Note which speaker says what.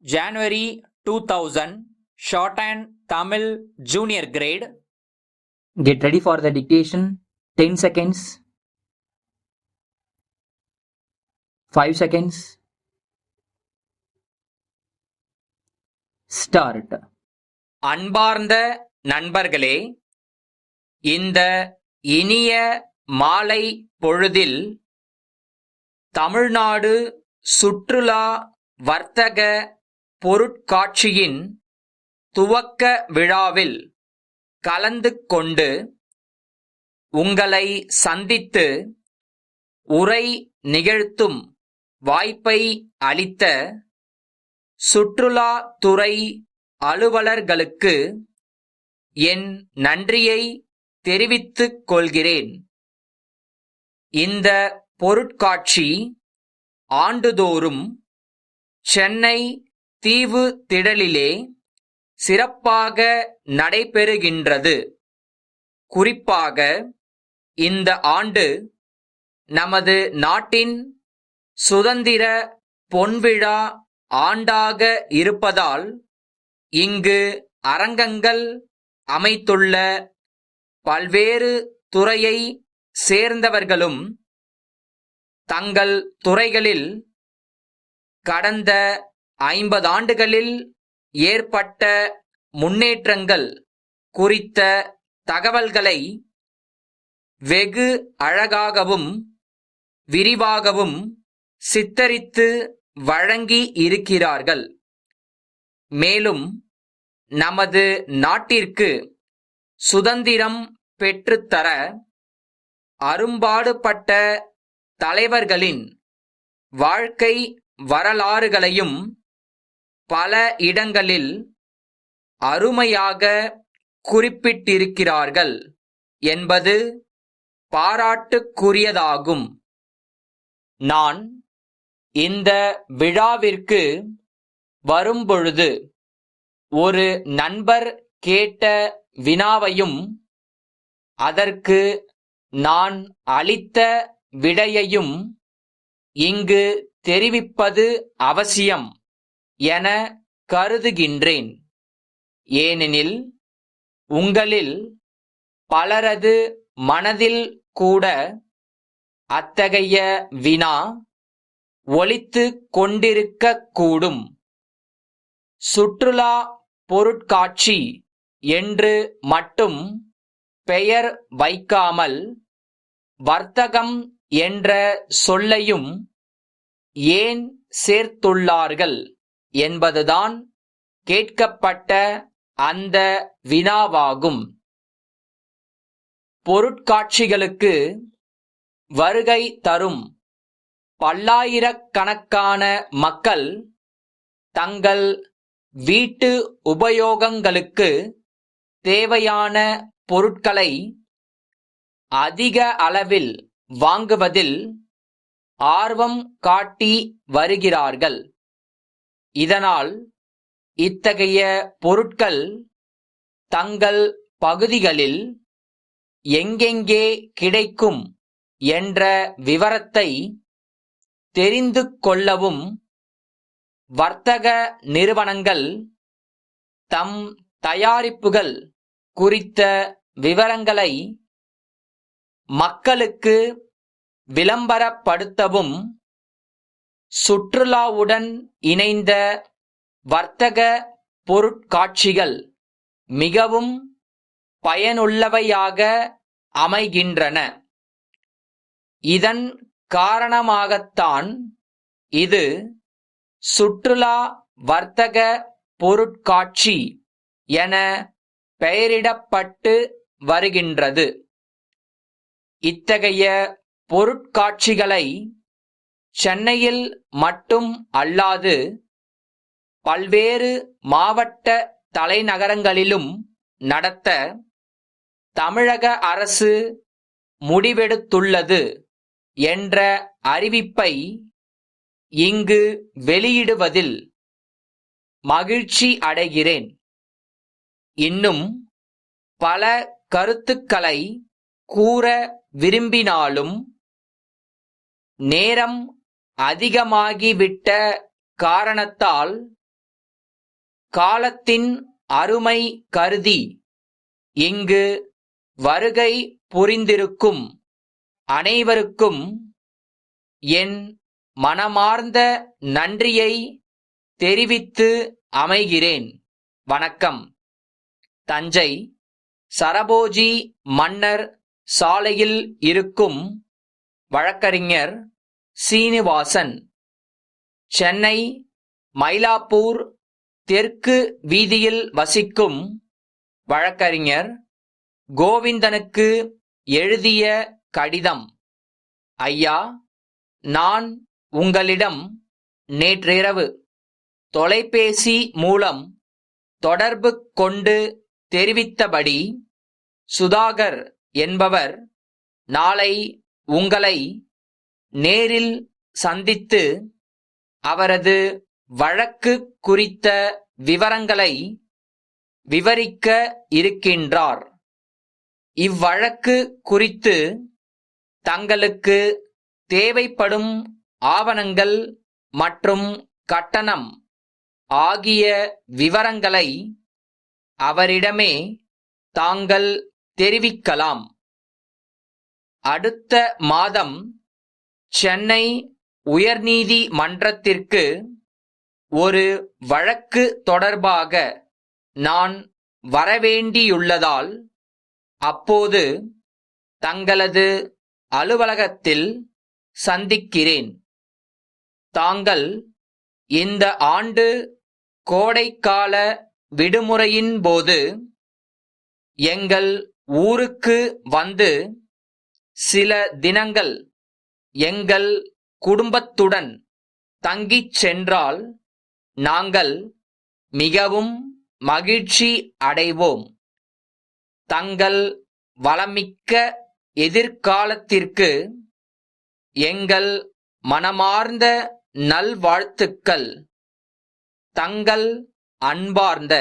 Speaker 1: January 2000 Shorthand Tamil Junior Grade.
Speaker 2: Get ready for the dictation. 10 seconds. 5 seconds. Start.
Speaker 1: அன்பார்ந்த நண்பர்களே, இந்த இனிய மாலை பொழுதில் தமிழ்நாடு சுற்றுலா வர்த்தக பொருட்காட்சியின் துவக்க விழாவில் கலந்து கொண்டு உங்களை சந்தித்து உரை நிகழ்த்தும் வாய்ப்பை அளித்த சுற்றுலாத்துறை அலுவலர்களுக்கு என் நன்றியை தெரிவித்துக் கொள்கிறேன். இந்த பொருட்காட்சி ஆண்டுதோறும் சென்னை தீவு திடலிலே சிறப்பாக நடைபெறுகின்றது. குறிப்பாக இந்த ஆண்டு நமது நாட்டின் சுதந்திர பொன்விழா ஆண்டாக இருப்பதால் இங்கு அரங்கங்கள் அமைத்துள்ள பல்வேறு துறையை சேர்ந்தவர்களும் தங்கள் துறைகளில் கடந்த 50 ஆண்டுகளில் ஏற்பட்ட முன்னேற்றங்கள் குறித்த தகவல்களை வெகு அழகாகவும் விரிவாகவும் சித்தரித்து வழங்கி இருக்கிறார்கள். மேலும் நமது நாட்டிற்கு சுதந்திரம் பெற்றுத்தர அரும்பாடுபட்ட தலைவர்களின் வாழ்க்கை வரலாறுகளையும் பல இடங்களில் அருமையாக குறிப்பிட்டிருக்கிறார்கள் என்பது பாராட்டுக்குரியதாகும். நான் இந்த விழாவிற்கு வரும்பொழுது ஒரு நண்பர் கேட்ட வினாவையும் அதற்கு நான் அளித்த விடையையும் இங்கு தெரிவிப்பது அவசியம் என கருதுகின்றேன். ஏனெனில் உங்களில் பலரது மனதில் கூட அத்தகைய வினா ஒலித்துக் கொண்டிருக்கக்கூடும். சுற்றுலா பொருட்காட்சி என்று மட்டும் பெயர் வைக்காமல் வர்த்தகம் என்ற சொல்லையும் ஏன் சேர்த்துள்ளார்கள் என்பதுதான் கேட்கப்பட்ட அந்த வினாவாகும். பொருட்காட்சிகளுக்கு வருகை தரும் பல்லாயிரக்கணக்கான மக்கள் தங்கள் வீட்டு உபயோகங்களுக்கு தேவையான பொருட்களை அதிக அளவில் வாங்குவதில் ஆர்வம் காட்டி வருகிறார்கள். இதனால் இத்தகைய பொருட்கள் தங்கள் பகுதிகளில் எங்கெங்கே கிடைக்கும் என்ற விவரத்தை தெரிந்து கொள்ளவும் வர்த்தக நிறுவனங்கள் தம் தயாரிப்புகள் குறித்த விவரங்களை மக்களுக்கு விளம்பரப்படுத்தவும் சுற்றுலாவுடன் இணைந்த வர்த்தக பொருட்காட்சிகள் மிகவும் பயனுள்ளவையாக அமைகின்றன. இதன் காரணமாகத்தான் இது சுற்றுலா வர்த்தக பொருட்காட்சி என பெயரிடப்பட்டு வருகின்றது. இத்தகைய பொருட்காட்சிகளை சென்னையில் மட்டும் அல்லாது பல்வேறு மாவட்ட தலைநகரங்களிலும் நடத்த தமிழக அரசு முடிவெடுத்துள்ளது என்ற அறிவிப்பை இங்கு வெளியிடுவதில் மகிழ்ச்சி அடைகிறேன். இன்னும் பல கருத்துக்களை கூற விரும்பினாலும் நேரம் அதிகமாகிவிட்ட காரணத்தால் காலத்தின் அருமை கருதி இங்கு வருகை புரிந்திருக்கும் அனைவருக்கும் என் மனமார்ந்த நன்றியை தெரிவித்து அமைகிறேன். வணக்கம். தஞ்சை சரபோஜி மன்னர் சாலையில் இருக்கும் வழக்கறிஞர் சீனிவாசன். சென்னை மயிலாப்பூர் தெற்கு வீதியில் வசிக்கும் வழக்கறிஞர் கோவிந்தனுக்கு எழுதிய கடிதம். ஐயா, நான் உங்களிடம் நேற்றிரவு தொலைபேசி மூலம் தொடர்பு கொண்டு தெரிவித்தபடி சுதாகர் என்பவர் நாளை உங்களை நேரில் சந்தித்து அவரது வழக்கு குறித்த விவரங்களை விவரிக்க இருக்கின்றார். இவ்வழக்கு குறித்து தங்களுக்கு தேவைப்படும் ஆவணங்கள் மற்றும் கட்டணம் ஆகிய விவரங்களை அவரிடமே தாங்கள் தெரிவிக்கலாம். அடுத்த மாதம் சென்னை உயர்நீதிமன்றத்திற்கு ஒரு வழக்கு தொடர்பாக நான் வரவேண்டியுள்ளதால் அப்போது தங்களது அலுவலகத்தில் சந்திக்கிறேன். தாங்கள் இந்த ஆண்டு கோடைக்கால விடுமுறையின் போது எங்கள் ஊருக்கு வந்து சில தினங்கள் எங்கள் குடும்பத்துடன் தங்கிச் சென்றால் நாங்கள் மிகவும் மகிழ்ச்சி அடைவோம். தங்கள் வளமிக்க எதிர்காலத்திற்கு எங்கள் மனமார்ந்த நல்வாழ்த்துக்கள். தங்கள் அன்பார்ந்த